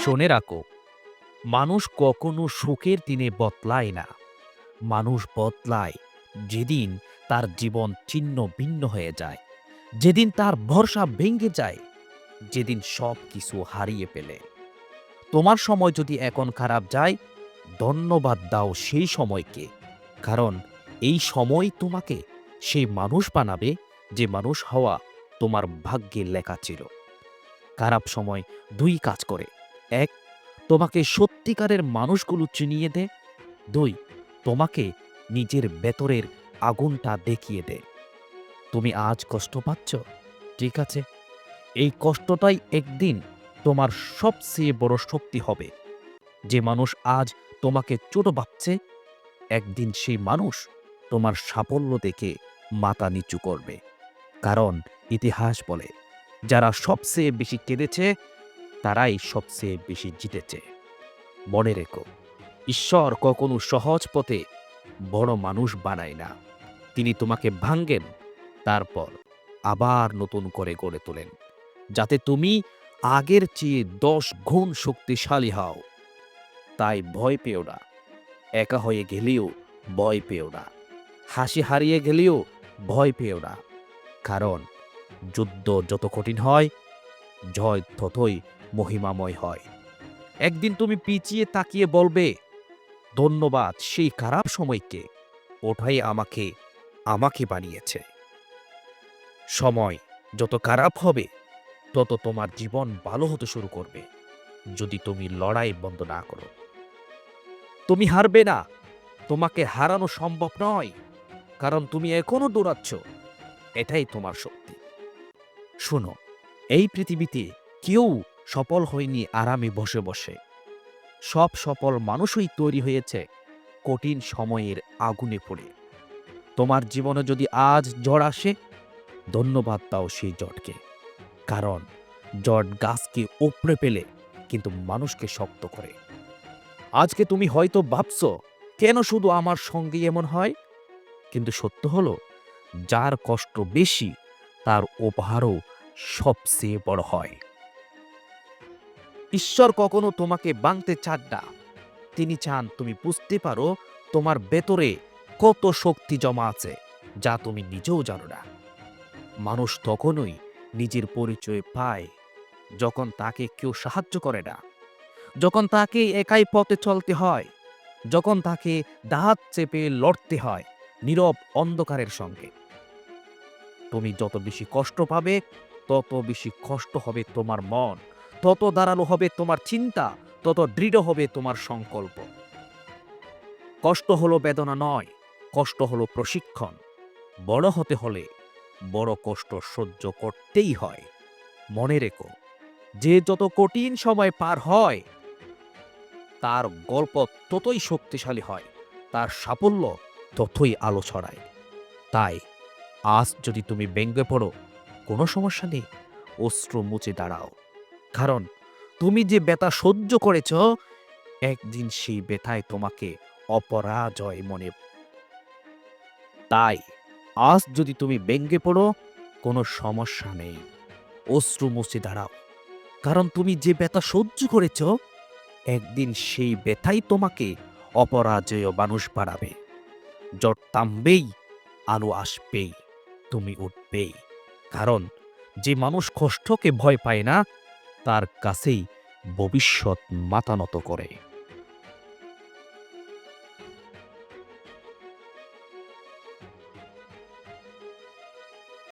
শুনে রাখো, মানুষ কখনো সুখের দিনে বদলায় না। মানুষ বদলায় যেদিন তার জীবন ছিন্ন ভিন্ন হয়ে যায়, যেদিন তার ভরসা ভেঙে যায়, যেদিন সব কিছু হারিয়ে ফেলে। তোমার সময় যদি এখন খারাপ যায়, ধন্যবাদ দাও সেই সময়কে। কারণ এই সময় তোমাকে সেই মানুষ বানাবে যে মানুষ হওয়া তোমার ভাগ্যে লেখা ছিল। খারাপ সময় দুই কাজ করে: এক, তোমাকে সত্যিকারের মানুষগুলো চিনিয়ে দেয়। দুই, তোমাকে নিজের ভেতরের আগুনটা দেখিয়ে দেয়। তুমি আজ কষ্ট পাচ্ছ, ঠিক আছে, এই কষ্টটাই একদিন তোমার সবচেয়ে বড় শক্তি হবে। যে মানুষ আজ তোমাকে ছোট ভাবছে, একদিন সেই মানুষ তোমার সাফল্য দেখে মাথা নিচু করবে। কারণ ইতিহাস বলে, যারা সবচেয়ে বেশি কেঁদেছে তারাই সবচেয়ে বেশি জিতেছে। মনে রেখো, ঈশ্বর কখনো সহজ পথে বড় মানুষ বানায় না। তিনি তোমাকে ভাঙ্গেন, তারপর আবার নতুন করে গড়ে তোলেন, যাতে তুমি আগের চেয়ে 10 গুণ শক্তিশালী হও। তাই ভয় পেও না, একা হয়ে গেলেও ভয় পেও না, হাসি হারিয়ে গেলেও ভয় পেও না। কারণ যুদ্ধ যত কঠিন হয়, জয় ততই মহিমাময় হয়। একদিন তুমি পিছিয়ে তাকিয়ে বলবে, ধন্যবাদ সেই খারাপ সময়কে, ওটাই আমাকে আমাকে বানিয়েছে। সময় যত খারাপ হবে, তত তোমার জীবন ভালো হতে শুরু করবে, যদি তুমি লড়াই বন্ধ না করো। তুমি হারবে না, তোমাকে হারানো সম্ভব নয়, কারণ তুমি এখনো দৌড়াচ্ছ। এটাই তোমার শক্তি। শোনো, এই পৃথিবীতে কেউ সফল হয়নি আরামে বসে বসে। সব সফল মানুষই তৈরি হয়েছে কঠিন সময়ের আগুনে পড়ে। তোমার জীবনে যদি আজ ঝড় আসে, ধন্যবাদ দাও সেই ঝড়কে। কারণ ঝড় গাছকে উপড়ে ফেলে, কিন্তু মানুষকে শক্ত করে। আজকে তুমি হয়তো ভাবছো, কেন শুধু আমার সঙ্গে এমন হয়? কিন্তু সত্য হলো, যার কষ্ট বেশি তার উপহারও সবচেয়ে বড় হয়। ঈশ্বর কখনো তোমাকে ভাঙতে চান না। তিনি চান তুমি বুঝতে পারো তোমার ভেতরে কত শক্তি জমা আছে, যা তুমি নিজেও জানো না। মানুষ তখনই নিজের পরিচয় পায় যখন তাকে কেউ সাহায্য করে না, যখন তাকে একাই পথে চলতে হয়, যখন তাকে দাঁত চেপে লড়তে হয় নীরব অন্ধকারের সঙ্গে। তুমি যত বেশি কষ্ট পাবে, তত বেশি কষ্ট হবে তোমার মন, তত দাঁড়ালো হবে তোমার চিন্তা, তত দৃঢ় হবে তোমার সংকল্প। কষ্ট হলো বেদনা নয়, কষ্ট হলো প্রশিক্ষণ। বড় হতে হলে বড় কষ্ট সহ্য করতেই হয়। মনে রেখো, যে যত কঠিন সময় পার হয়, তার গল্প ততই শক্তিশালী হয়, তার সাফল্য ততই আলো ছড়ায়। তাই আজ যদি তুমি ভেঙে পড়ো, কোনো সমস্যা নেই, অশ্রু মুছে দাঁড়াও। কারণ তুমি যে ব্যথা সহ্য করেছ, একদিন সেই ব্যথায় তোমাকে অপরাজয় মনে। তাই আজ যদি তুমি ভেঙে পড়ো, কোনো সমস্যা নেই, অশ্রু মুছে দাঁড়াও। কারণ তুমি যে ব্যথা সহ্য করেছ, একদিন সেই ব্যথাই তোমাকে অপরাজেয় মানুষ বানাবে। ঝড় থামবেই, আলো আসবেই, তুমি উঠবেই। কারণ যে মানুষ কষ্টকে ভয় পায় না, তার কাছেই ভবিষ্যৎ মাথা নত করে।